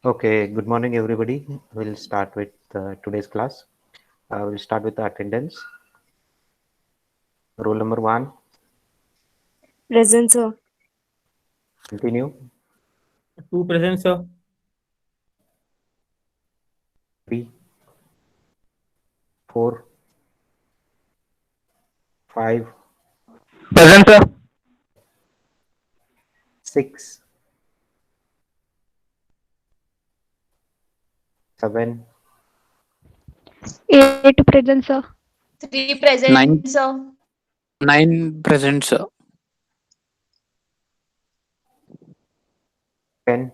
Okay, good morning, everybody. We'll start with today's class. We'll start with the attendance. Roll number 1, Present, sir. continue. 2 present, sir. 3, 4, 5, Present, sir. 6, 7, 8 present, sir. 3 present, Nine, sir. 9 present, sir. 10,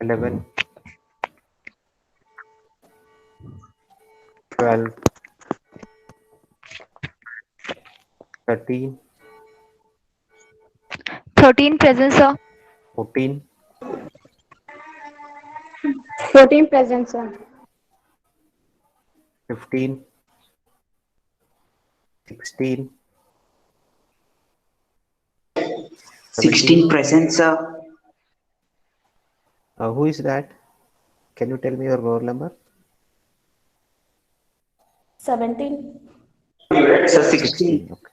11, 12, 13, 13 present, sir. 14, 14 present, sir. 15, 16, 16 17. present, sir. Who is that? Can you tell me your roll number? 17. Sir, 16. 16. Okay.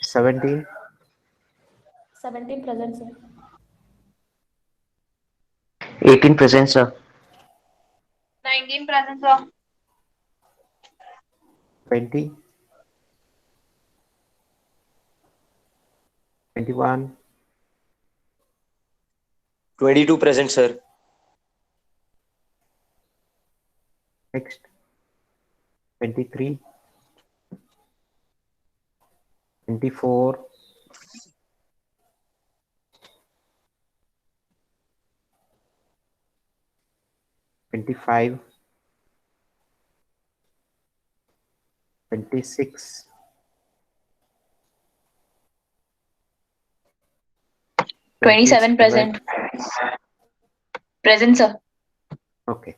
17, 17 present, sir. 18 present, sir. 19 present, sir. 20, 21, 22 present, sir. next, 23, 24, 25, 26, 27 present. Present, sir. Okay,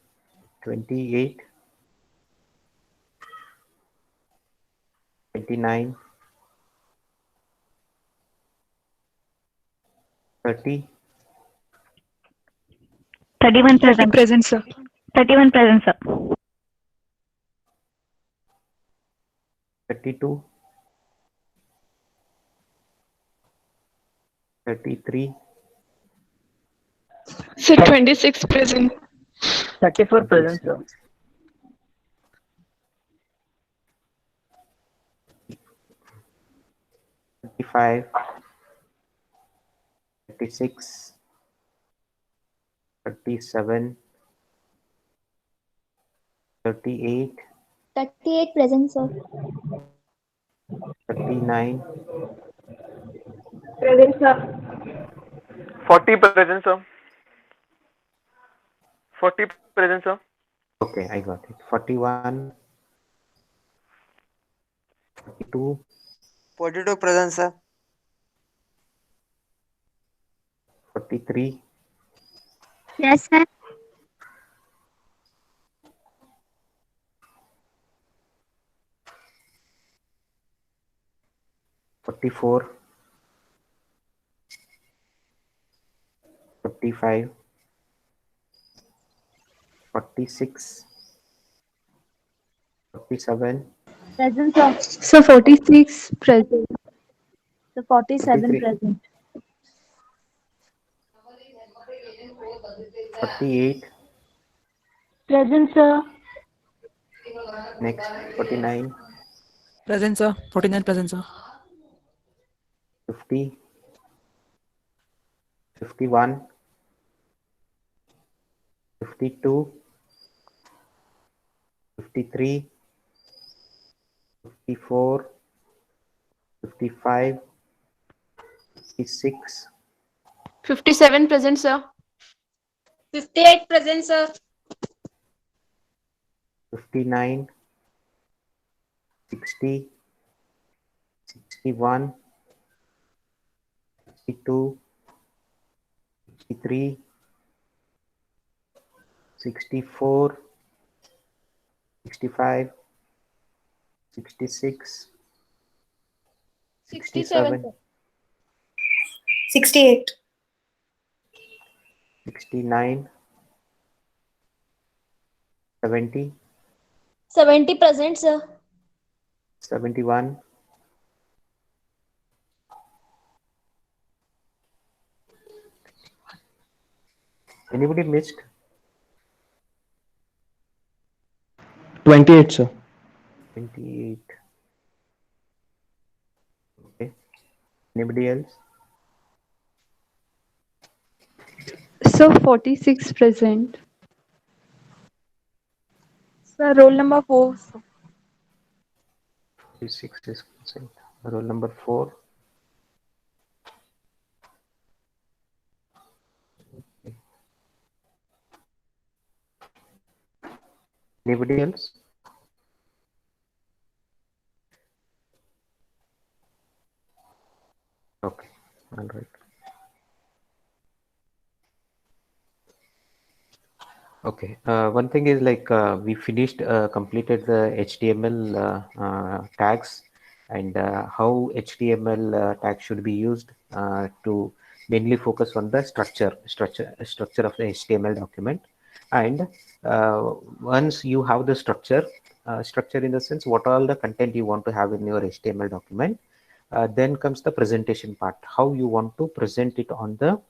28, 29, 30, 31 present. present, sir. 31 present, sir. 32, 33, Sir, 26 present. 34 present, sir. 35, 36, 37, 38, 38 present, sir. 39, Present, sir. 40 present, sir. 40 present, sir. okay, I got it. 41, 42, 42 present, sir. 43, Yes, sir. 44, 45, 46, 47, Present, sir. Sir, 46 present. So 47 43, present. 48, Present, sir. next 49, Present, sir. 49 present, sir. 50, 51, 52, 53, 54, 55, 56, 57 present, sir. 58 present, sir. 59, 60, 61, 62, 63, 64, 65, 66, 67, 67, sir. 68, 69, 70, 70 present, sir. 71, 'anybody missed? 28, sir. 28. Okay. Anybody else? Sir, 46 present. Sir, roll number 4. 46 is present. Roll number 4. Anybody else? Okay, all right. Okay, one thing is like we finished, completed the HTML tags and how HTML tags should be used to mainly focus on the structure of the HTML document. And once you have the structure in the sense what all the content you want to have in your HTML document, then comes the presentation part, how you want to present it on the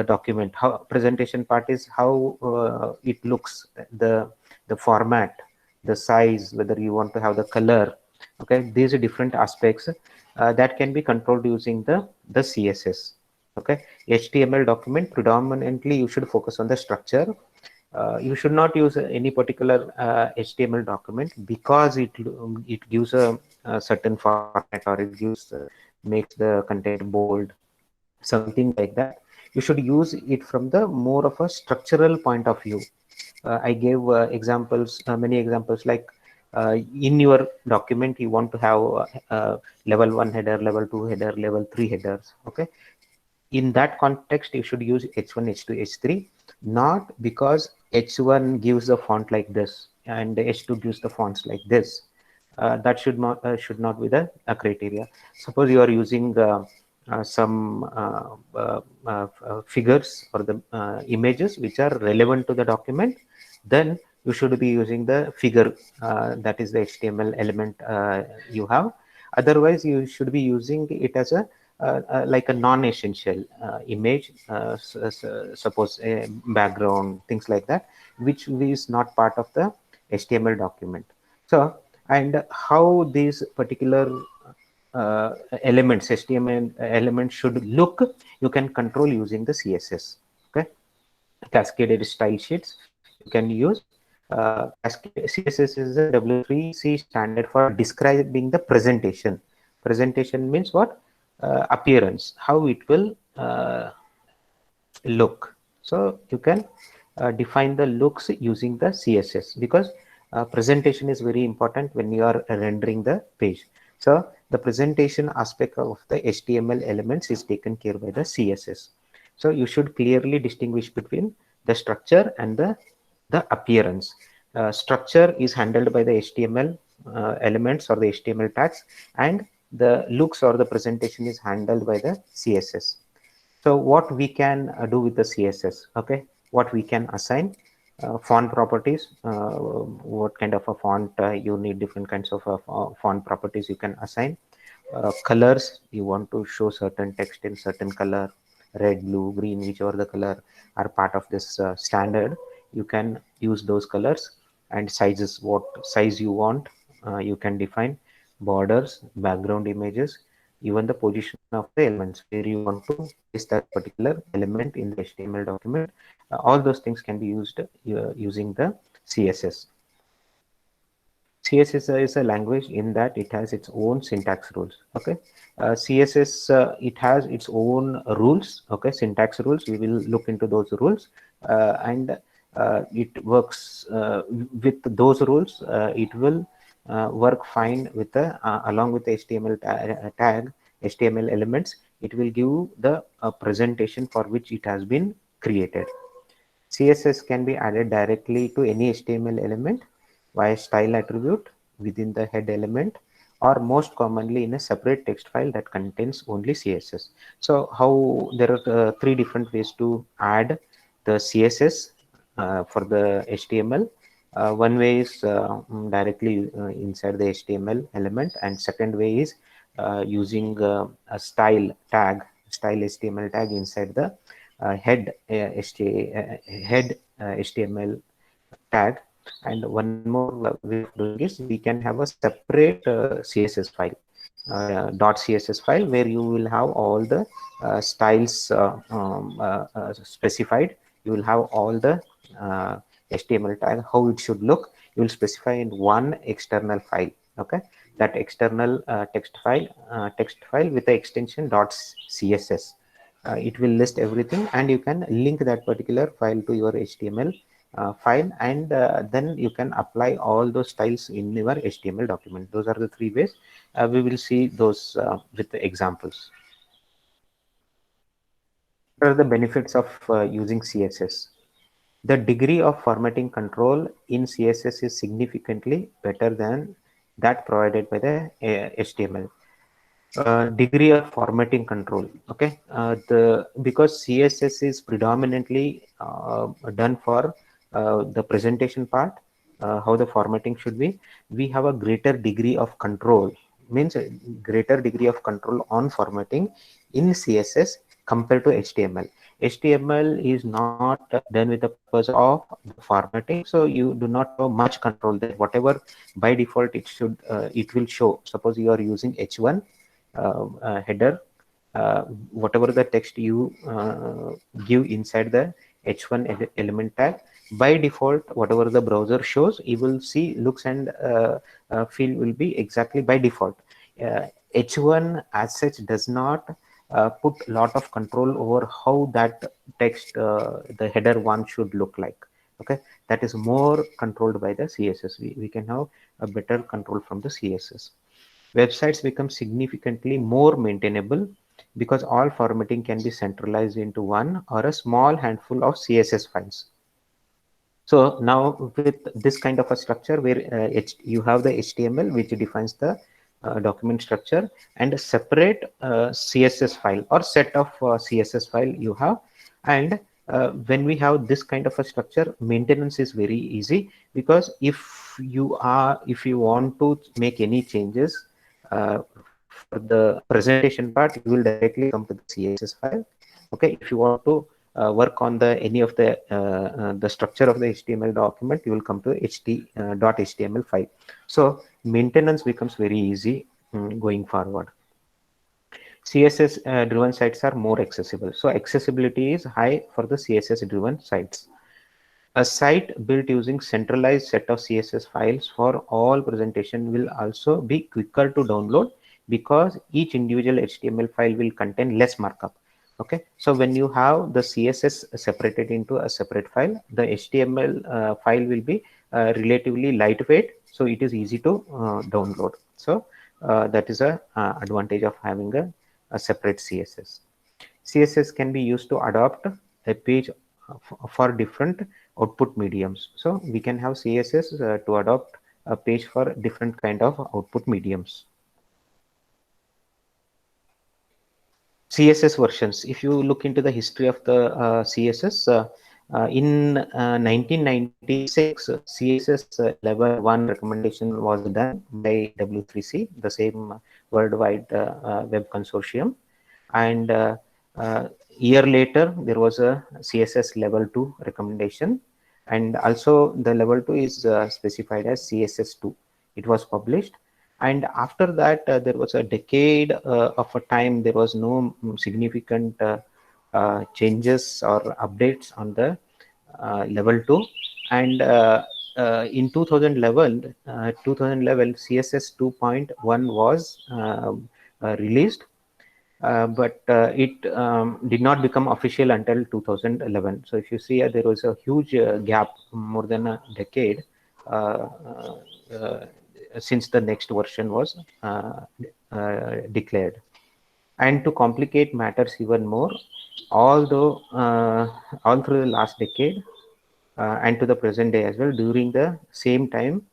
document. How presentation part is how it looks, the format, the size, whether you want to have the color. Okay, these are different aspects that can be controlled using the CSS. Okay, HTML document predominantly you should focus on the structure. You should not use any particular HTML document because it gives a certain format, or it gives makes the content bold, something like that. You should use it from the more of a structural point of view. I gave examples, many examples, like in your document you want to have level 1 header, level 2 header, level 3 headers. Okay, in that context you should use h1, h2, h3, not because h1 gives the font like this and h2 gives the fonts like this. That should not be the criteria. Suppose you are using some figures or the images which are relevant to the document, then you should be using the figure, that is the HTML element you have. Otherwise you should be using it as a like a non-essential image, suppose a background, things like that, which is not part of the HTML document. So, and how these particular elements, HTML elements should look, you can control using the CSS. Okay, cascaded style sheets you can use. CSS is a W3C standard for describing the presentation. Presentation means what? Appearance, how it will look. So you can define the looks using the CSS, because presentation is very important when you are rendering the page. So the presentation aspect of the HTML elements is taken care by the CSS. So you should clearly distinguish between the structure and the appearance. Structure is handled by the HTML elements or the HTML tags, and the looks or the presentation is handled by the CSS. So what we can do with the CSS? Okay, what we can assign, font properties, what kind of a font you need, different kinds of font properties you can assign. Colors, you want to show certain text in certain color, red, blue, green, whichever the color are part of this standard, you can use those colors. And sizes, what size you want, you can define. Borders, background images, even the position of the elements, where you want to place that particular element in the HTML document. All those things can be used using the CSS. CSS is a language in that it has its own syntax rules. Okay, CSS it has its own rules. Okay, syntax rules. We will look into those rules, and it works with those rules. It will work fine with the along with the HTML tag, HTML elements. It will give the presentation for which it has been created. CSS can be added directly to any HTML element via style attribute within the head element, or most commonly in a separate text file that contains only CSS. So how there are three different ways to add the CSS for the HTML. One way is directly inside the HTML element, and second way is using a style HTML tag inside the head HTML tag. And one more way of doing is we can have a separate CSS file, .css file, where you will have all the styles specified. You will have all the HTML tag, how it should look. You will specify in one external file. Okay, that external text file with the extension .css. It will list everything, and you can link that particular file to your HTML file, and then you can apply all those styles in your HTML document. Those are the three ways. We will see those with the examples. What are the benefits of using CSS? The degree of formatting control in CSS is significantly better than that provided by the HTML. Degree of formatting control. Okay, because CSS is predominantly done for the presentation part, how the formatting should be. We have a greater degree of control, means a greater degree of control on formatting in CSS compared to HTML. HTML is not done with the purpose of the formatting, so you do not have much control there. Whatever by default it will show. Suppose you are using H1 header, whatever the text you give inside the H1 element tag, by default whatever the browser shows, you will see looks and feel will be exactly by default. H1 as such does not put a lot of control over how that text, the header one should look like. Okay, that is more controlled by the CSS. We can have a better control from the CSS. Websites become significantly more maintainable because all formatting can be centralized into one or a small handful of CSS files. So now with this kind of a structure where you have the HTML, which defines the document structure, and a separate CSS file or set of CSS file you have. And when we have this kind of a structure, maintenance is very easy, because if you want to make any changes for the presentation part, you will directly come to the CSS file. Okay, if you want to work on any of the structure of the HTML document, you will come to .html file. So maintenance becomes very easy going forward. CSS driven sites are more accessible. So accessibility is high for the CSS driven sites. A site built using centralized set of CSS files for all presentation will also be quicker to download, because each individual HTML file will contain less markup. Okay, so when you have the CSS separated into a separate file, the HTML file will be relatively lightweight, so it is easy to download. So that is a advantage of having a separate CSS. CSS can be used to adapt a page for different output mediums. So we can have CSS to adopt a page for different kind of output mediums. CSS versions. If you look into the history of the CSS, in 1996, CSS level 1 recommendation was done by W3C, the same worldwide web consortium. And year later, there was a CSS level 2 recommendation. And also the level 2 is specified as CSS2. It was published. And after that, there was a decade of a time, there was no significant changes or updates on the level 2. And in 2011, CSS 2.1 was released, but it did not become official until 2011. So if you see, there was a huge gap, more than a decade, since the next version was declared. And to complicate matters even more, although all through the last decade and to the present day as well, during the same time,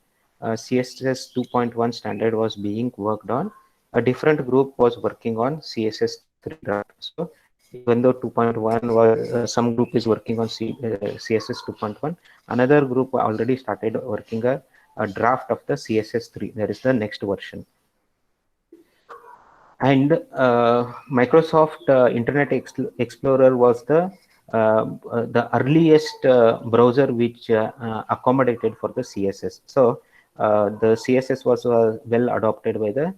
CSS 2.1 standard was being worked on, a different group was working on CSS 3 draft. So even though 2.1 was, some group is working on CSS 2.1, another group already started working a draft of the CSS 3. That is the next version. And Microsoft Internet Explorer was the earliest browser which accommodated for the CSS. So the CSS was well adopted by the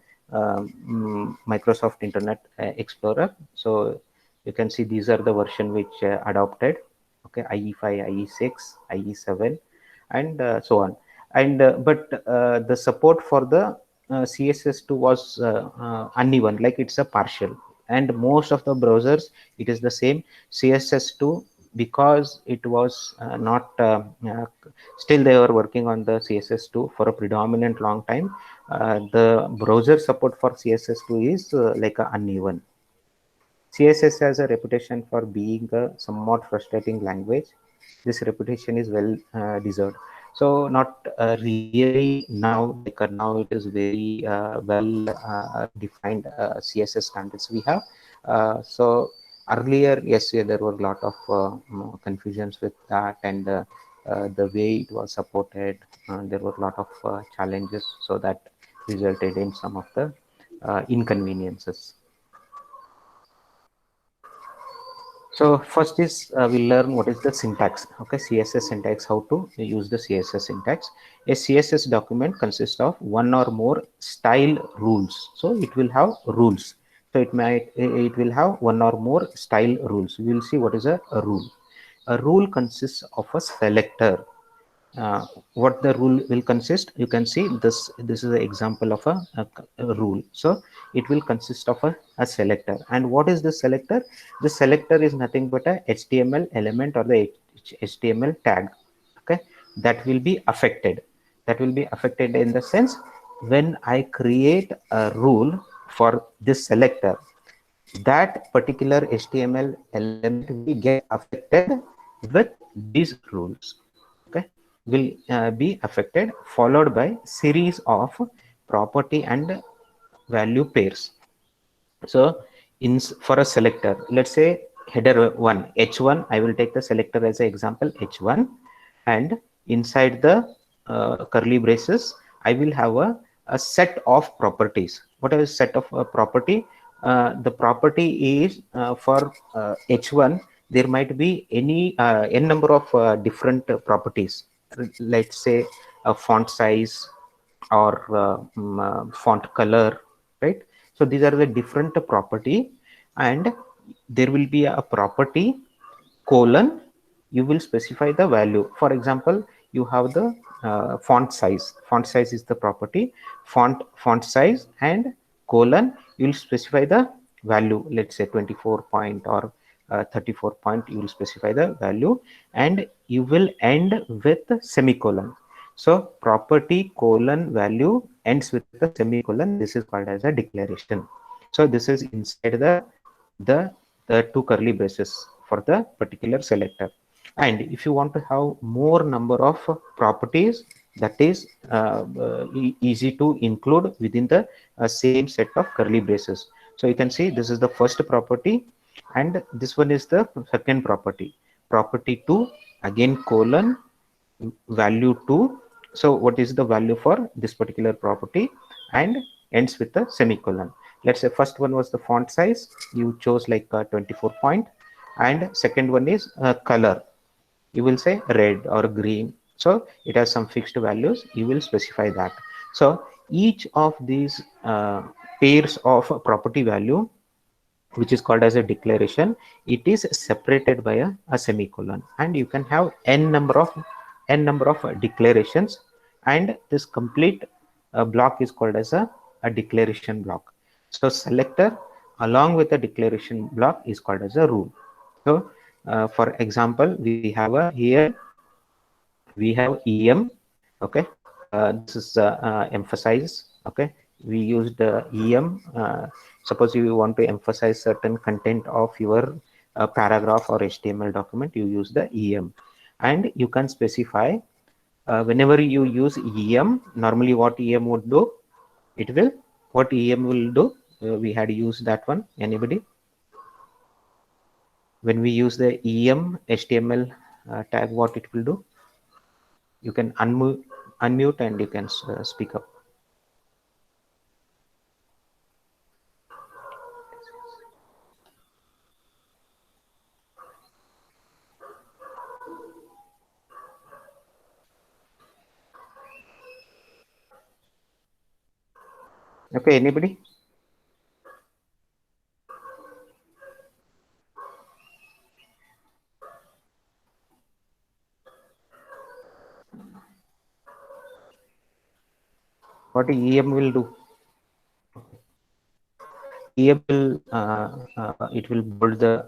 Microsoft Internet Explorer. So you can see these are the version which adopted. Okay, IE5, IE6, IE7, and so on. And but the support for the CSS2 was uneven, like it's a partial, and most of the browsers it is the same CSS2, because it was not still they were working on the CSS2 for a predominant long time. The browser support for CSS2 is like a uneven. CSS has a reputation for being a somewhat frustrating language. This reputation is well deserved. So not really now, like now it is very well defined CSS standards we have. So earlier, yes, there were a lot of confusions with that, and the way it was supported, there were a lot of challenges, so that resulted in some of the inconveniences. So first is we'll learn what is the syntax. Okay, CSS syntax, how to use the CSS syntax. A CSS document consists of one or more style rules. So it will have rules. So it will have one or more style rules. We will see what is a rule. A rule consists of a selector. What the rule will consist, you can see this is an example of a rule. So it will consist of a selector. And what is the selector? The selector is nothing but a HTML element or the HTML tag. Okay, that will be affected in the sense, when I create a rule for this selector, that particular HTML element will get affected with these rules. Okay, will be affected, followed by series of property and value pairs. So for a selector, let's say header 1 h1, I will take the selector as an example h1, and inside the curly braces I will have a set of properties. What is set of property? The property is for h1 there might be any n number of different properties. Let's say a font size or font color, right? So these are the different property, and there will be a property colon, you will specify the value. For example, you have the font size is the property, font size, and colon, you will specify the value, let's say 24 point or 34 point, you will specify the value, and you will end with semicolon. So property colon value ends with the semicolon. This is called as a declaration. So this is inside the two curly braces for the particular selector. And if you want to have more number of properties, that is easy to include within the same set of curly braces. So you can see this is the first property, and this one is the second property. Property 2, again colon, value 2. So what is the value for this particular property, and ends with a semicolon. Let's say first one was the font size, you chose like 24 point, and second one is color, you will say red or green. So it has some fixed values, you will specify that. So each of these pairs of property value, which is called as a declaration, it is separated by a semicolon, and you can have n number of declarations, and this complete block is called as a declaration block. So selector along with the declaration block is called as a rule. So for example, we have here we have em. Okay, this is emphasize. Okay, we used em. Suppose you want to emphasize certain content of your paragraph or HTML document, you use the em, and you can specify whenever you use EM, normally what EM would do, what EM will do, we had used that one. Anybody? When we use the EM HTML tag, what it will do? You can unmute and you can speak up. Okay, anybody? What EM will do? EM will it will bold the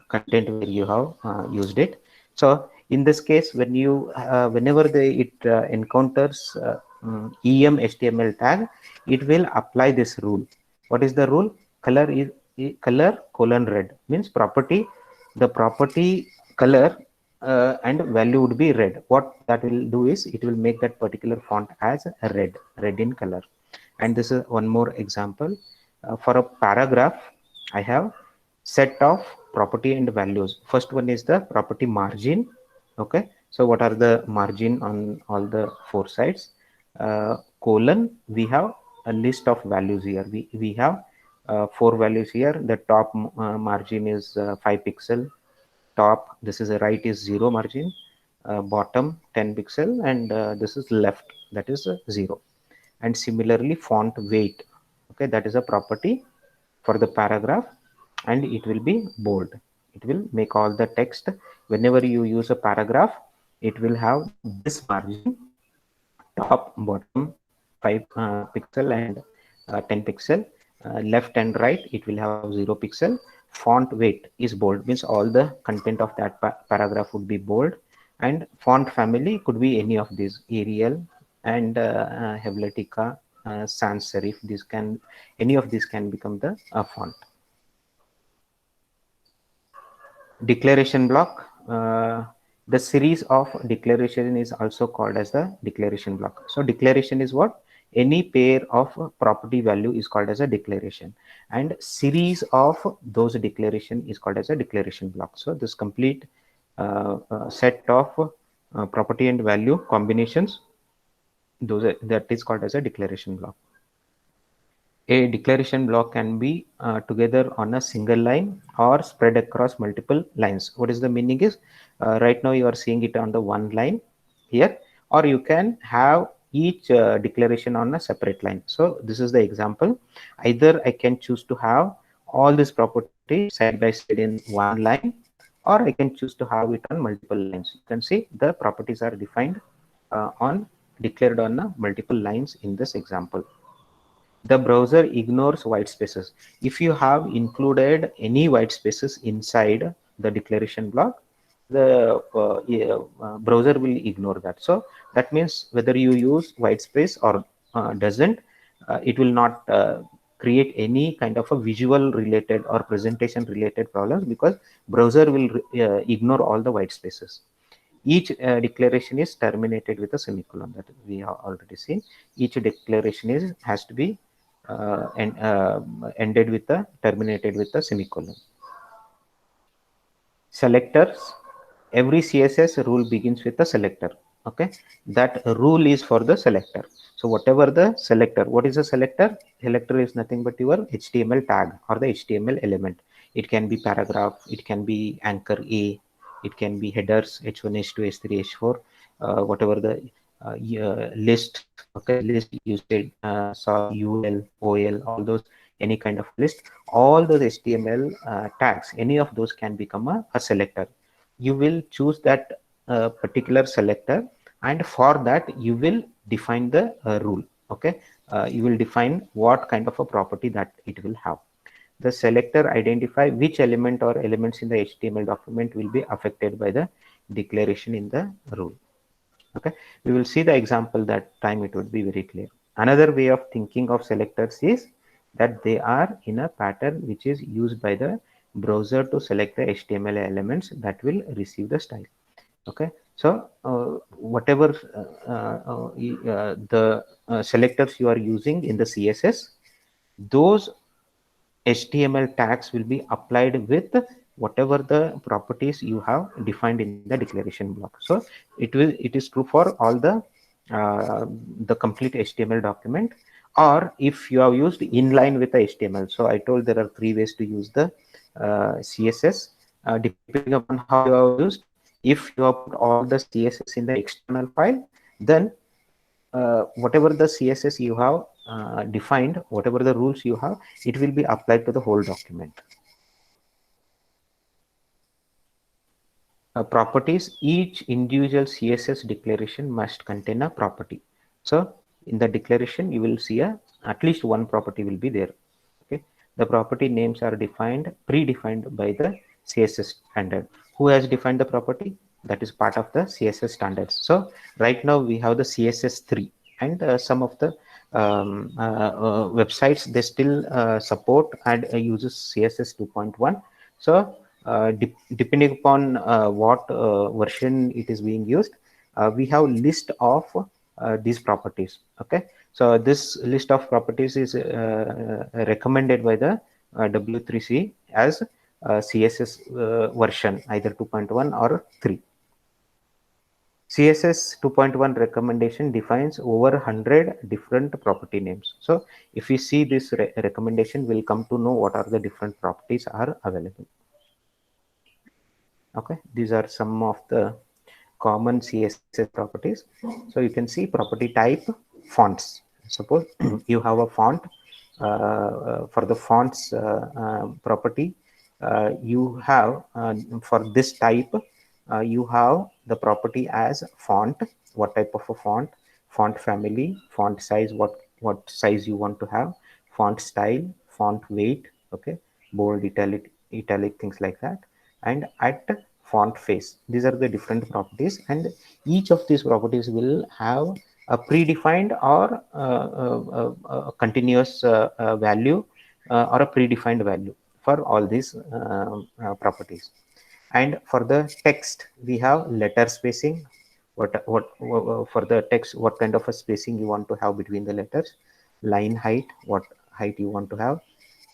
content where you have used it. So in this case, when you whenever it encounters EM HTML tag, it will apply this rule. What is the rule? Color is color colon red, means property. The property color and value would be red. What that will do is it will make that particular font as red in color. And this is one more example. For a paragraph, I have set of property and values. First one is the property margin. Okay, so what are the margin on all the four sides? Colon, we have a list of values here. We have four values here. The top margin is 5 pixel. Top, this is a right is 0 margin. Bottom 10 pixel, and this is left, that is 0. And similarly, font weight. Okay, that is a property for the paragraph, and it will be bold. It will make all the text. Whenever you use a paragraph, it will have this margin, top, bottom, 5 pixel and 10 pixel. Left and right, it will have 0 pixel. Font weight is bold, means all the content of that paragraph would be bold. And font family could be any of these, Arial and Helvetica, sans serif. Any of these can become the font. Declaration block. The series of declaration is also called as the declaration block. So declaration is what? Any pair of property value is called as a declaration, and series of those declaration is called as a declaration block. So this complete set of property and value combinations, that is called as a declaration block. A declaration block can be together on a single line or spread across multiple lines. What is the meaning is, right now you are seeing it on the one line here, or you can have each declaration on a separate line. So this is the example. Either I can choose to have all this property side by side in one line, or I can choose to have it on multiple lines. You can see the properties are defined declared on multiple lines in this example. The browser ignores white spaces. If you have included any white spaces inside the declaration block, the browser will ignore that. So that means whether you use white space or doesn't, it will not create any kind of a visual related or presentation related problems, because browser will ignore all the white spaces. Each declaration is terminated with a semicolon, that we have already seen. Each declaration has to be terminated with a semicolon. Selectors. Every CSS rule begins with a selector. Okay, that rule is for the selector. So whatever the selector, what is a selector? Selector is nothing but your HTML tag or the HTML element. It can be paragraph, it can be anchor A, it can be headers H1, H2, H3, H4, whatever the list. Okay, list you said, saw UL, OL, all those, any kind of list, all those HTML tags, any of those can become a selector. You will choose that particular selector, and for that you will define the rule. Okay, you will define what kind of a property that it will have. The selector identify which element or elements in the HTML document will be affected by the declaration in the rule. Okay, we will see the example, that time it would be very clear. Another way of thinking of selectors is that they are in a pattern which is used by the browser to select the HTML elements that will receive the style. Okay, So whatever the selectors you are using in the CSS, those HTML tags will be applied with whatever the properties you have defined in the declaration block. So it is true for all the complete HTML document, or if you have used inline with the HTML. So I told there are 3 ways to use the CSS depending upon how you have used. If you have put all the CSS in the external file, then whatever the CSS you have defined, whatever the rules you have, it will be applied to the whole document. Properties, each individual CSS declaration must contain a property. So in the declaration, you will see at least one property will be there. Okay, the property names are predefined by the CSS standard. Who has defined the property? That is part of the CSS standards. So right now we have the CSS 3, and some of the websites, they still support and uses CSS 2.1. So depending upon what version it is being used, we have list of these properties. Okay, so this list of properties is recommended by the W3C as CSS version, either 2.1 or 3. CSS 2.1 recommendation defines over 100 different property names. So if we see this recommendation, we'll come to know what are the different properties are available. Okay, these are some of the common CSS properties. So you can see property type, fonts. Suppose you have a font. For the fonts property, you have for this type, you have the property as font, what type of a font family, font size, what size you want to have, font style, font weight, okay, bold, italic, things like that, and at font face. These are the different properties, and each of these properties will have a predefined or a continuous value or a predefined value for all these properties. And for the text, we have letter spacing. What for the text, what kind of a spacing you want to have between the letters, line height, what height you want to have,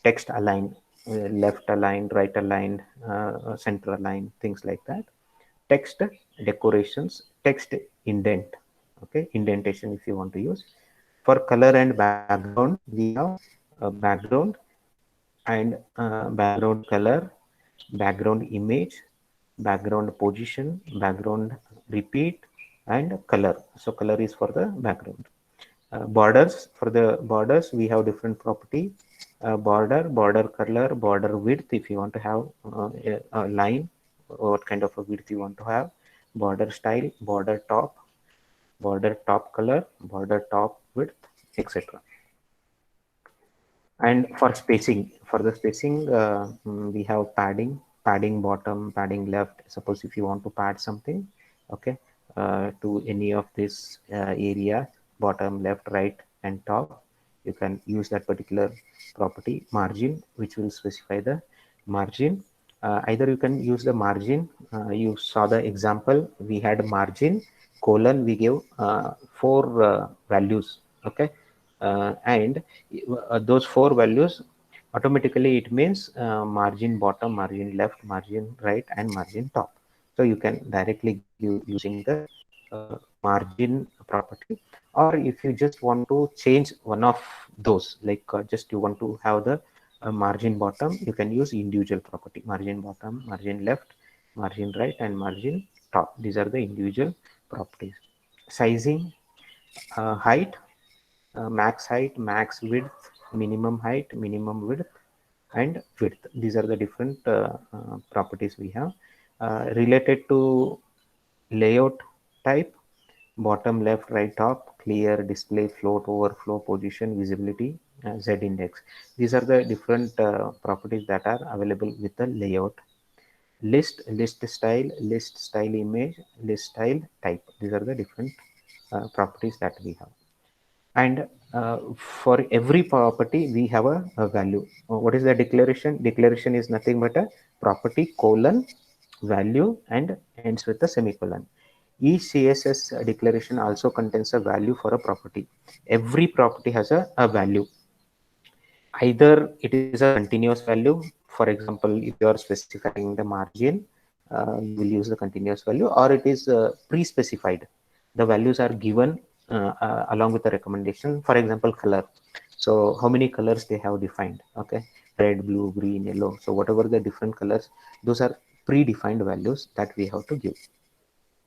text align, left aligned, right aligned, center aligned, things like that. Text decorations, text indent, okay, indentation if you want to use. For color and background, we have background and background color, background image, background position, background repeat, and color. So color is for the background. Borders, for the borders, we have different property. Border color, border width, if you want to have a line, what kind of a width you want to have, border style, border top color, border top width, etc. And for spacing, we have padding bottom, padding left. Suppose if you want to pad something, okay, to any of this area, bottom, left, right, and top, you can use that particular property. Margin, which will specify the margin. Either you can use the margin. You saw the example, we had margin colon, we gave 4 values, okay, and those 4 values, automatically it means margin bottom, margin left, margin right, and margin top. So you can directly give using the margin property, or if you just want to change one of those, like just you want to have the margin bottom, you can use individual property, margin bottom, margin left, margin right, and margin top. These are the individual properties. Sizing, height, max height, max width, minimum height, minimum width, and width. These are the different properties we have. Related to layout type, bottom, left, right, top, clear, display, float, overflow, position, visibility, Z index. These are the different properties that are available with the layout. List style image, list style type. These are the different properties that we have. And for every property, we have a value. What is the declaration? Declaration is nothing but a property colon value and ends with a semicolon. Each CSS declaration also contains a value for a property. Every property has a value. Either it is a continuous value. For example, if you are specifying the margin, you will use the continuous value, or it is pre-specified. The values are given along with the recommendation. For example, color. So how many colors they have defined? Okay, red, blue, green, yellow. So whatever the different colors, those are predefined values that we have to give.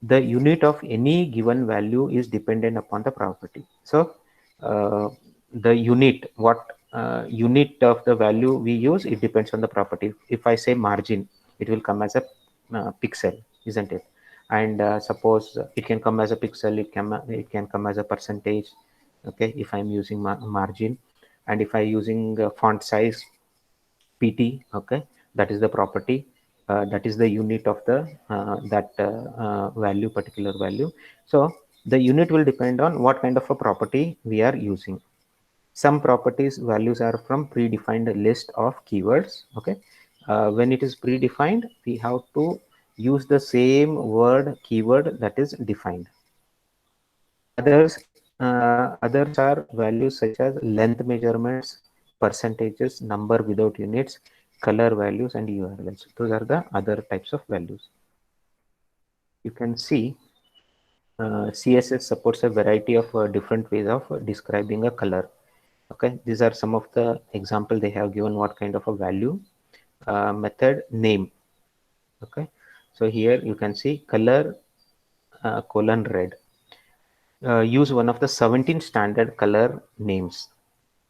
The unit of any given value is dependent upon the property. So the unit, what unit of the value we use, it depends on the property. If I say margin, it will come as a pixel, isn't it? And suppose it can come as a pixel, it can come as a percentage. Okay, if I'm using margin, and if I using font size, pt, okay, that is the property, that is the unit of the value, particular value. So the unit will depend on what kind of a property we are using. Some properties values are from predefined list of keywords. Okay, when it is predefined, we have to use the same word keyword that is defined. Others are values such as length measurements, percentages, number without units, color values, and URLs. Those are the other types of values. You can see CSS supports a variety of different ways of describing a color. Okay, these are some of the example they have given what kind of a value. Method name. Okay, so here you can see color colon red. Use one of the 17 standard color names.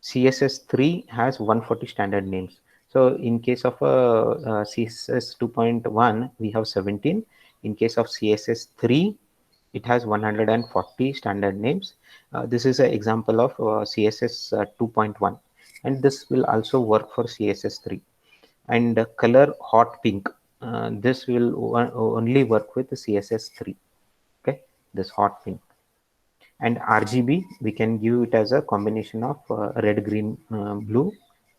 CSS3 has 140 standard names. So in case of CSS 2.1, we have 17. In case of CSS3, it has 140 standard names. This is an example of CSS 2.1, and this will also work for CSS3. And color hot pink, this will only work with the CSS3. Okay, this hot pink. And RGB, we can give it as a combination of red, green, blue.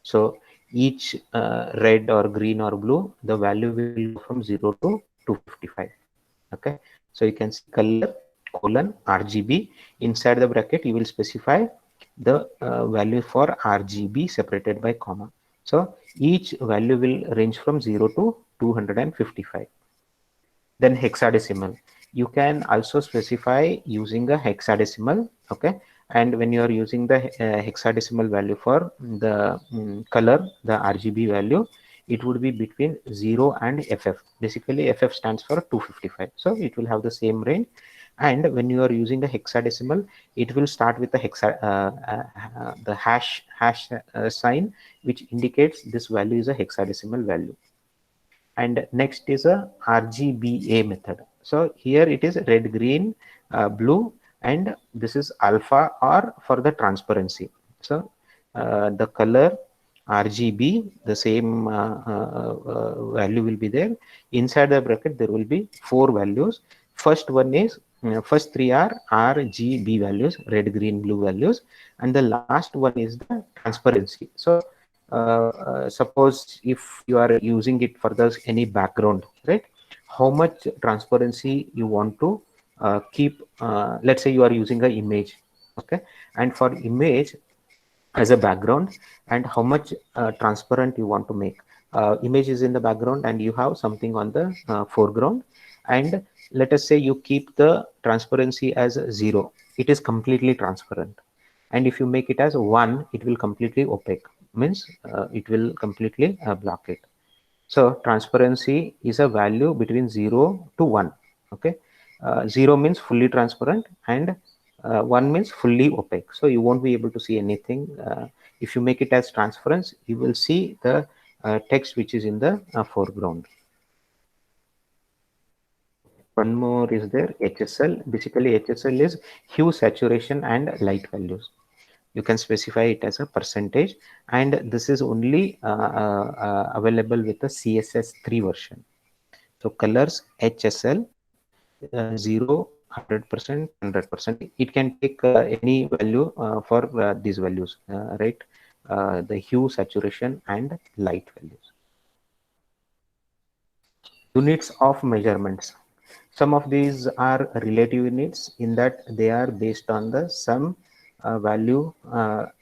So each red or green or blue, the value will go from 0 to 255. Okay, so you can see color colon RGB. Inside the bracket, you will specify the value for RGB separated by comma. So each value will range from 0 to 255. Then hexadecimal, you can also specify using a hexadecimal. Okay, and when you are using the hexadecimal value for the color, the RGB value, it would be between 0 and FF. Basically FF stands for 255, so it will have the same range. And when you are using a hexadecimal, it will start with the the hash sign, which indicates this value is a hexadecimal value. And next is a RGBA method. So here it is red, green, blue, and this is alpha or for the transparency. So the color RGB, the same value will be there. Inside the bracket, there will be 4 values. First one is, first 3 are RGB values, red, green, blue values, and the last one is the transparency. So suppose if you are using it for the any background, right, how much transparency you want to keep. Let's say you are using an image, okay, and for image as a background, and how much transparent you want to make. Image is in the background and you have something on the foreground, and let us say you keep the transparency as 0, it is completely transparent. And if you make it as 1, it will completely opaque, means it will completely block it. So transparency is a value between 0 to 1. Okay, 0 means fully transparent, and 1 means fully opaque. So you won't be able to see anything. If you make it as transparency, you will see the text which is in the foreground. One more is there, HSL. Basically, HSL is hue, saturation, and light values. You can specify it as a percentage, and this is only available with the CSS3 version. So colors HSL 0, 100%, 100%. It can take any value for these values, right? The hue, saturation, and light values. Units of measurements. Some of these are relative units in that they are based on the some value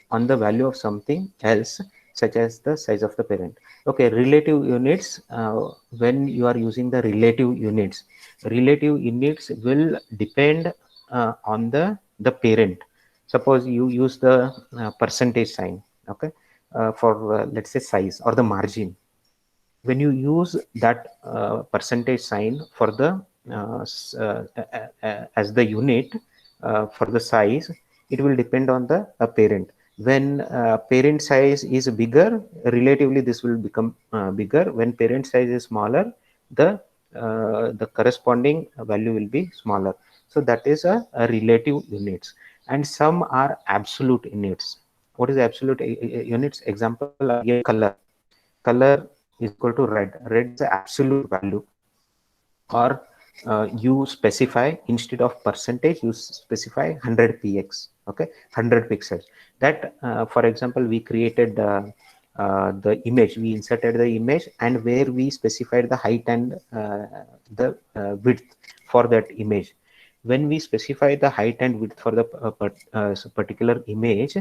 on the value of something else, such as the size of the parent. Okay, relative units, when you are using the relative units will depend on the parent. Suppose you use the percentage sign, okay, for let's say size or the margin. When you use that percentage sign for the as the unit for the size, it will depend on the parent. When parent size is bigger, relatively this will become bigger. When parent size is smaller, the corresponding value will be smaller. So that is a relative units. And some are absolute units. What is absolute units? Example, color is equal to red. Red is the absolute value. Or you specify, instead of percentage, you specify 100 px, okay, 100 pixels. That for example, we created the image, we inserted the image, and where we specified the height and the width for that image. When we specify the height and width for the particular image,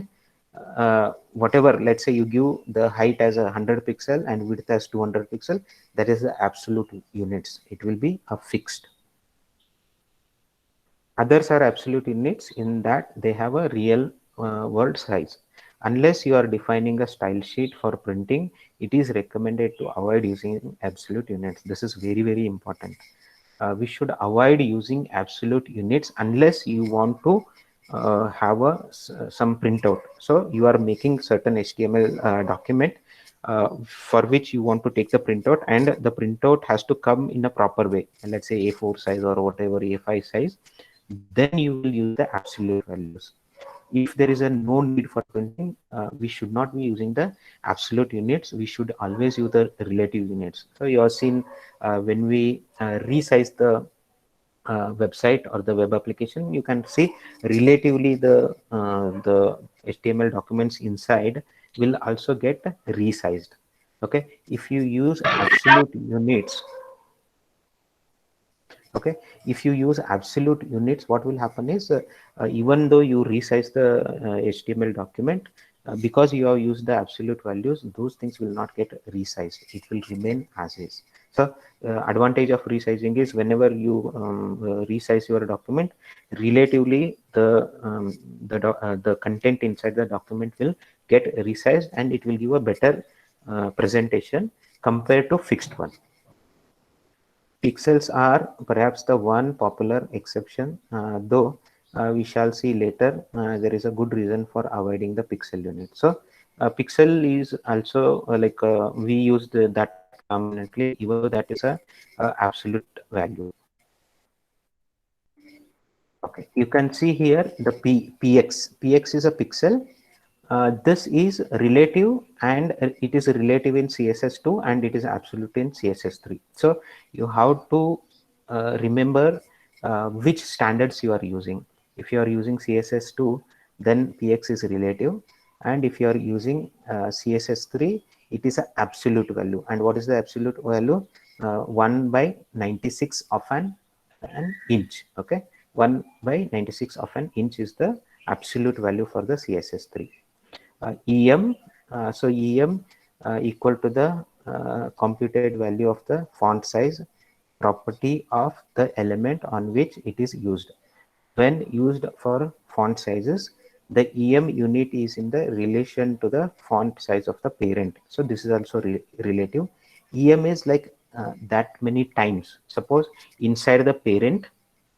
whatever, let's say you give the height as 100 pixel and width as 200 pixel, that is the absolute units. It will be a fixed. Others are absolute units in that they have a real world size. Unless you are defining a style sheet for printing, it is recommended to avoid using absolute units. This is very, very important. We should avoid using absolute units unless you want to have some printout. So you are making certain HTML document for which you want to take the printout, and the printout has to come in a proper way, and let's say A4 size or whatever, A5 size. Then you will use the absolute values. If there is a no need for printing, we should not be using the absolute units. We should always use the relative units. So you have seen when we resize the website or the web application, you can see relatively the HTML documents inside will also get resized. Okay, if you use absolute units, okay, if you use absolute units, what will happen is even though you resize the HTML document, because you have used the absolute values, those things will not get resized. It will remain as is. So advantage of resizing is whenever you resize your document, relatively the content inside the document will get resized, and it will give a better presentation compared to fixed one. Pixels are perhaps the one popular exception, though we shall see later there is a good reason for avoiding the pixel unit. So pixel is also like we use that prominently, even though that is a absolute value. Okay, you can see here the px is a pixel. This is relative, and it is relative in CSS2 and it is absolute in CSS3. So you have to remember which standards you are using. If you are using CSS2, then px is relative, and if you are using CSS3, it is an absolute value. And what is the absolute value? 1 by 96 of an inch. Okay, 1 by 96 of an inch is the absolute value for the CSS3. EM, so EM equal to the computed value of the font size, property of the element on which it is used. When used for font sizes, the EM unit is in the relation to the font size of the parent. So this is also relative. EM is like that many times. Suppose inside the parent,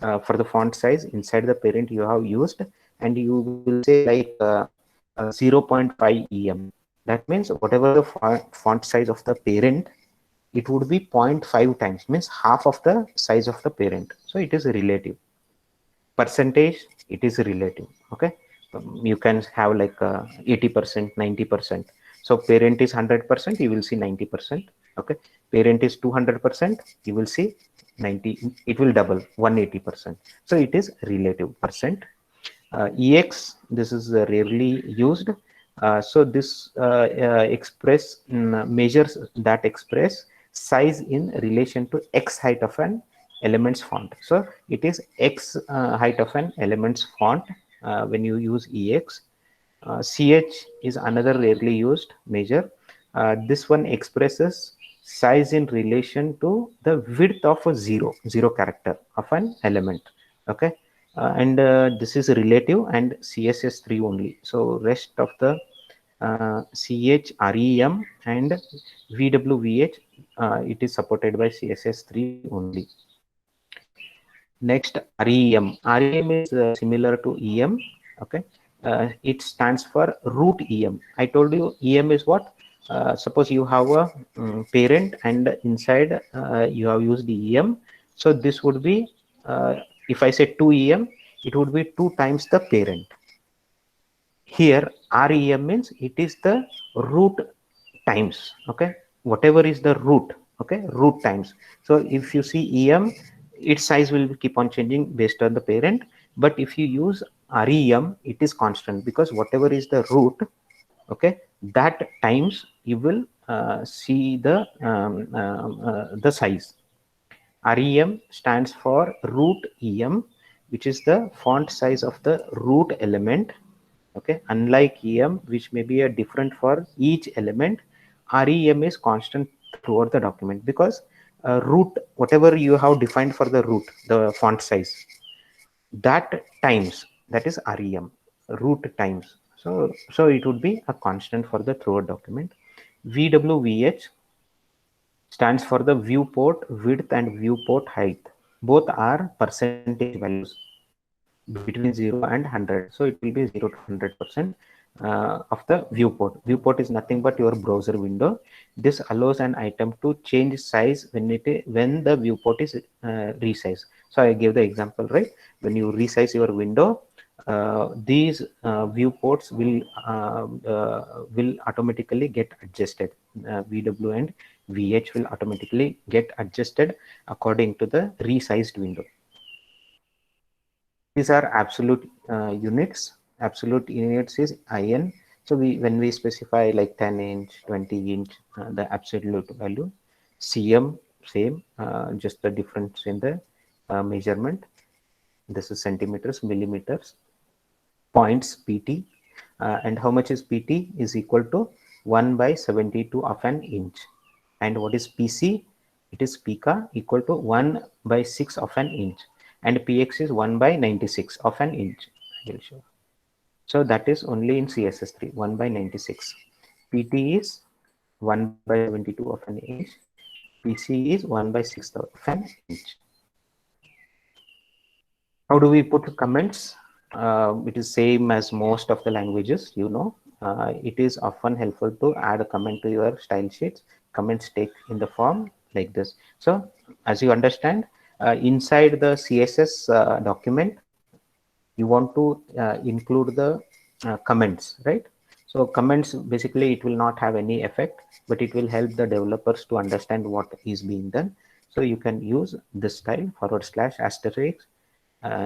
for the font size, inside the parent you have used, and you will say like 0.5 EM. That means whatever the font size of the parent, it would be 0.5 times, means half of the size of the parent. So it is relative. Percentage, it is relative. Okay, you can have like 80%, 90%. So parent is 100%, you will see 90%. Okay, parent is 200%, you will see 90. It will double 180%. So it is relative percent. EX, this is rarely used. So this measures that express size in relation to x height of an elements font. So it is X height of an elements font when you use EX. CH is another rarely used measure. This one expresses size in relation to the width of a zero character of an element. Okay, and this is relative and CSS3 only. So rest of the CH, REM and VWVH, it is supported by CSS3 only. Next, REM. REM is similar to EM. Okay, it stands for root EM. I told you EM is what? Suppose you have a parent and inside you have used EM. So this would be, if I say 2 EM, it would be 2 times the parent. Here REM means it is the root times. Okay, whatever is the root. Okay, root times. So if you see EM, its size will keep on changing based on the parent, but if you use REM, it is constant, because whatever is the root, okay, that times you will see the size. REM stands for root EM, which is the font size of the root element. Okay, unlike EM, which may be a different for each element, REM is constant throughout the document, because root, whatever you have defined for the root, the font size, that times, that is REM, root times. So it would be a constant for the throughout document. VWVH stands for the viewport width and viewport height. Both are percentage values between 0 and 100. So it will be 0 to 100% of the viewport. Viewport is nothing but your browser window. This allows an item to change size when the viewport is resized. So I gave the example, right? When you resize your window, these viewports will automatically get adjusted. VW and VH will automatically get adjusted according to the resized window. These are absolute units. Absolute units is IN. So when we specify like 10 inch, 20 inch, the absolute value. CM, same, just the difference in the measurement. This is centimeters, millimeters. Points, PT. And how much is PT? Is equal to 1 by 72 of an inch. And what is PC? It is pica, equal to 1 by 6 of an inch. And px is 1 by 96 of an inch. I will show. So that is only in CSS3, 1 by 96. PT is 1 by 72 of an inch. PC is 1 by 6 of an inch. How do we put comments? It is same as most of the languages, you know. It is often helpful to add a comment to your style sheets. Comments take in the form like this. So as you understand, inside the CSS document, you want to include the comments, right? So comments, basically it will not have any effect, but it will help the developers to understand what is being done. So you can use this style, / asterisk.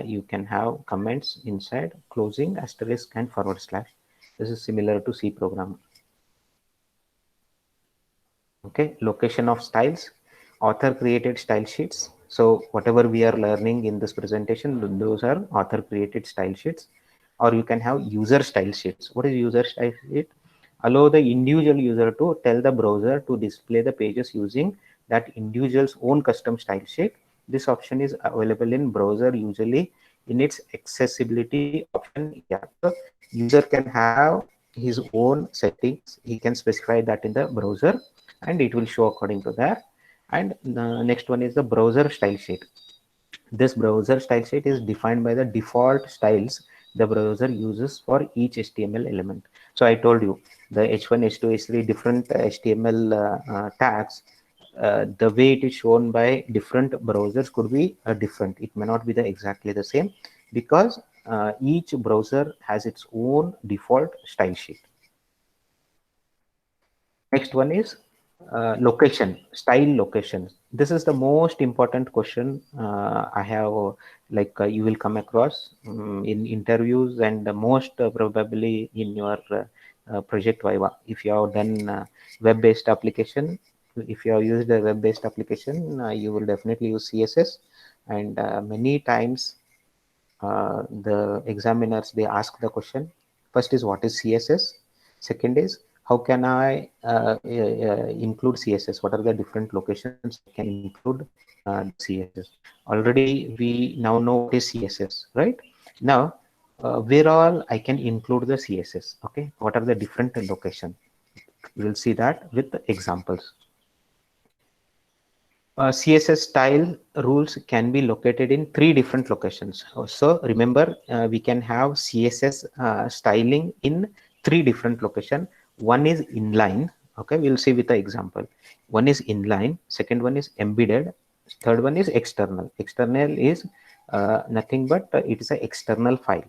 You can have comments inside, closing, asterisk and /. This is similar to C program. Okay, location of styles, author created style sheets. So whatever we are learning in this presentation, those are author created style sheets. Or you can have user style sheets. What is user style sheet? Allow the individual user to tell the browser to display the pages using that individual's own custom style sheet. This option is available in browser, usually in its accessibility option. Yeah, so user can have his own settings. He can specify that in the browser, and it will show according to that. And the next one is the browser style sheet. This browser style sheet is defined by the default styles the browser uses for each HTML element. So I told you the H1, H2, H3 different HTML tags. The way it is shown by different browsers could be different. It may not be exactly the same, because each browser has its own default style sheet. Next one is location, style location. This is the most important question I have, you will come across in interviews, and most probably in your project Viva. If you have done web-based application, if you have used a web-based application, you will definitely use CSS. and many times the examiners, they ask the question. First is what is CSS, second is how can I include CSS, what are the different locations I can include CSS. Already we now know what is CSS, right? Now where all I can include the CSS, okay, what are the different locations? We will see that with the examples. CSS style rules can be located in 3 different locations. So remember, we can have CSS styling in 3 different locations. One is inline. Okay, we'll see with the example. One is inline. Second one is embedded. Third one is external. External is nothing but it is an external file,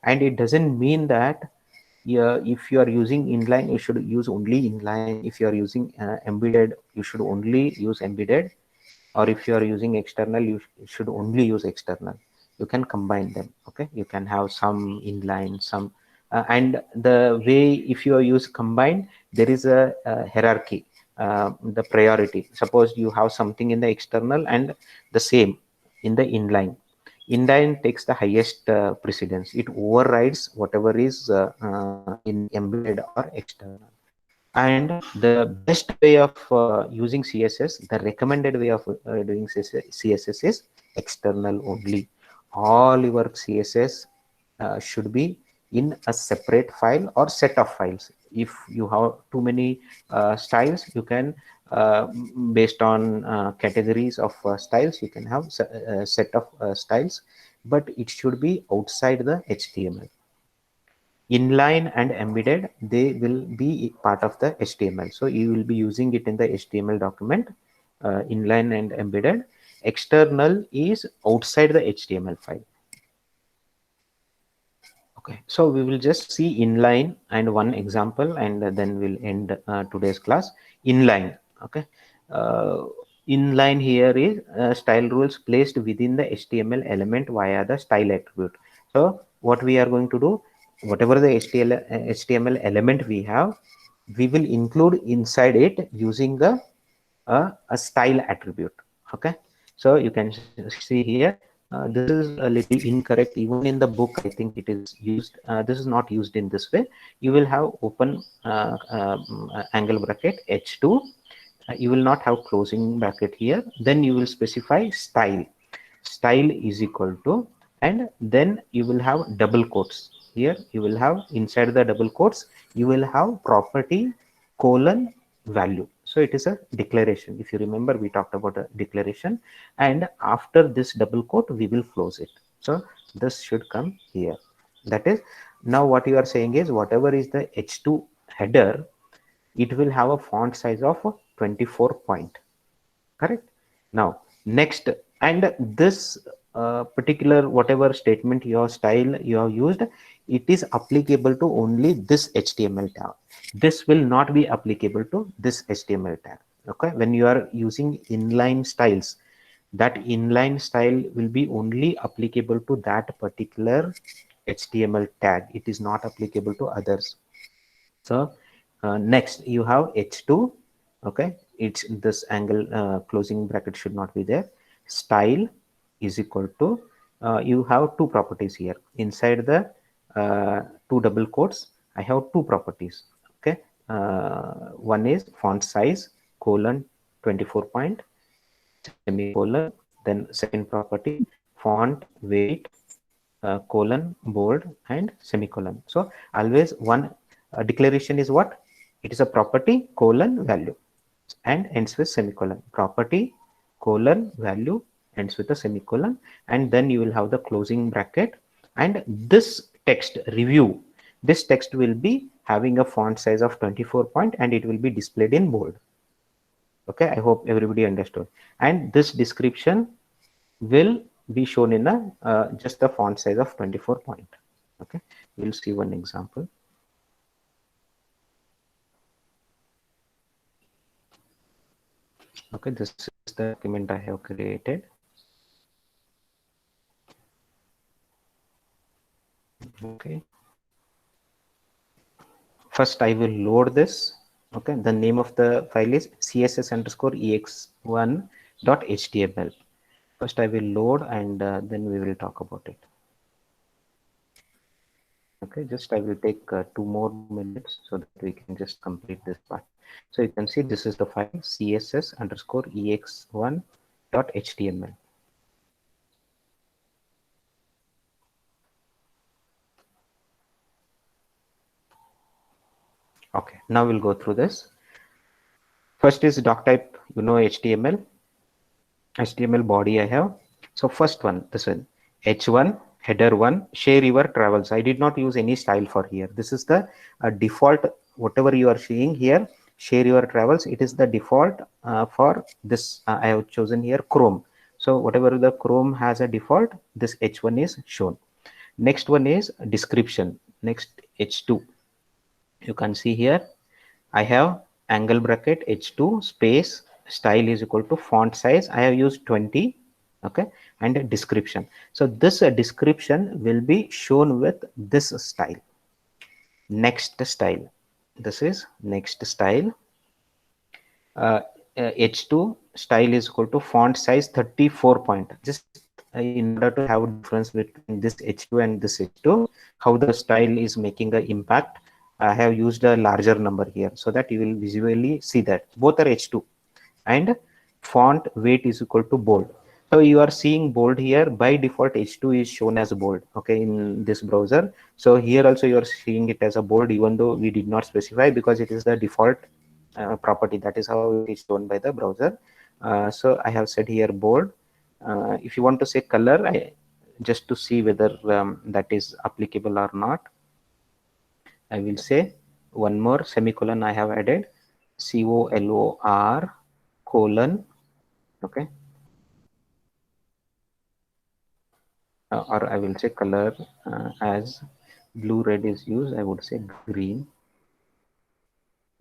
and it doesn't mean that if you are using inline, you should use only inline. If you are using embedded, you should only use embedded, or if you are using external, you should only use external. You can combine them. Okay, you can have some inline, some and the way, if you use combined, there is a hierarchy, the priority. Suppose you have something in the external and the same in the inline. Inline takes the highest precedence. It overrides whatever is in embedded or external. And the best way of using CSS, the recommended way of doing CSS is external only. All your CSS should be in a separate file or set of files. If you have too many styles, you can based on categories of styles, you can have a set of styles, but it should be outside the HTML. Inline and embedded, they will be part of the HTML. So you will be using it in the HTML document, inline and embedded. External is outside the HTML file. Okay, so we will just see inline and one example, and then we'll end today's class. Inline, okay. Inline here is style rules placed within the HTML element via the style attribute. So what we are going to do, whatever the HTML element we have, we will include inside it using the a style attribute. Okay, so you can see here, this is a little incorrect. Even in the book, I think it is used. This is not used in this way. You will have open angle bracket H2. You will not have closing bracket here. Then you will specify style. Style is equal to, and then you will have double quotes. Here you will have, inside the double quotes, you will have property colon value. So it is a declaration. If you remember, we talked about a declaration, and after this double quote, we will close it. So this should come here. That is, now what you are saying is, whatever is the H2 header, it will have a font size of 24 point. Correct. Now next, and this particular whatever statement, your style you have used, it is applicable to only this HTML tag. This will not be applicable to this HTML tag. Okay, when you are using inline styles, that inline style will be only applicable to that particular HTML tag. It is not applicable to others. So next you have H2. Okay, it's this angle closing bracket should not be there. Style is equal to, you have two properties here. Inside the two double quotes, I have two properties. Okay, one is font size colon 24 point semicolon. Then second property, font weight colon bold and semicolon. So always one declaration is what? It is a property colon value and ends with semicolon. Property colon value ends with a semicolon, and then you will have the closing bracket, and this text review, this text will be having a font size of 24 point, and it will be displayed in bold. Okay, I hope everybody understood. And this description will be shown in a just the font size of 24 point. Okay, we'll see one example. Okay, this is the document I have created. Okay, first I will load this. Okay, the name of the file is css_ex1.html. First I will load and then we will talk about it. Okay, just I will take 2 more minutes so that we can just complete this part. So you can see this is the file css_ex1.html. Okay, now we'll go through this. First is doc type, HTML body I have. So first one, this one, h1 header 1, share your travels. I did not use any style for here. This is the default, whatever you are seeing here, share your travels. It is the default for this. I have chosen here Chrome. So whatever the Chrome has a default, this h1 is shown. Next one is description. Next h2. You can see here I have angle bracket h2 space style is equal to font size. I have used 20. Okay, and a description. So this description will be shown with this style. Next style. This is next style. h2 style is equal to font size 34 point. Just in order to have a difference between this h2 and this h2, how the style is making an impact, I have used a larger number here so that you will visually see that both are h2. And font weight is equal to bold. So you are seeing bold here. By default h2 is shown as bold, okay, in this browser. So here also you are seeing it as a bold, even though we did not specify, because it is the default property. That is how it is shown by the browser. So I have said here bold. If you want to say color, just to see whether that is applicable or not, I will say one more semicolon I have added, color colon, okay, or I will say color as blue red is used, I would say green.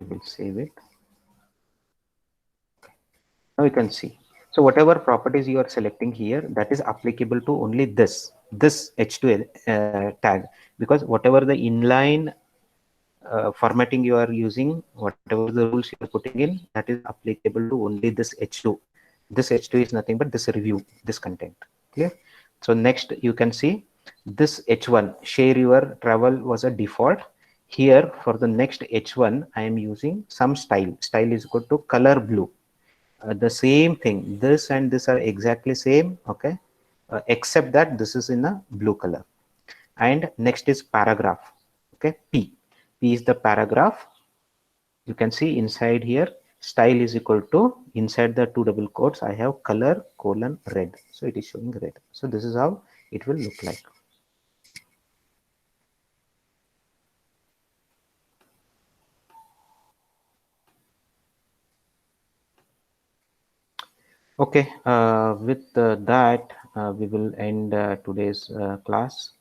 I will save it. Now you can see. So whatever properties you are selecting here, that is applicable to only this h2 tag, because whatever the inline formatting you are using, whatever the rules you are putting in, that is applicable to only this h2. This h2 is nothing but this review, this content. Clear? So next you can see this h1 share your travel was a default. Here for the next h1 I am using some style. Style is equal to color blue. The same thing, this and this are exactly same, okay, except that this is in a blue color. And next is paragraph, okay, p is the paragraph. You can see inside here style is equal to, inside the 2 double quotes I have color colon red, so it is showing red. So this is how it will look like. Okay, with that we will end today's class.